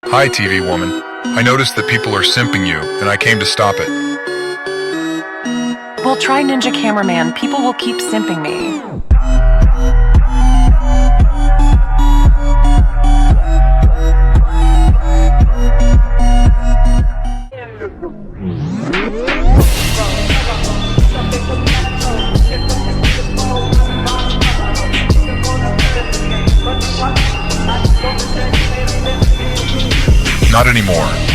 Hi, TV woman. I noticed that people are simping you, and I came to stop it. Well, try Ninja Cameraman. People will keep simping me. Not anymore.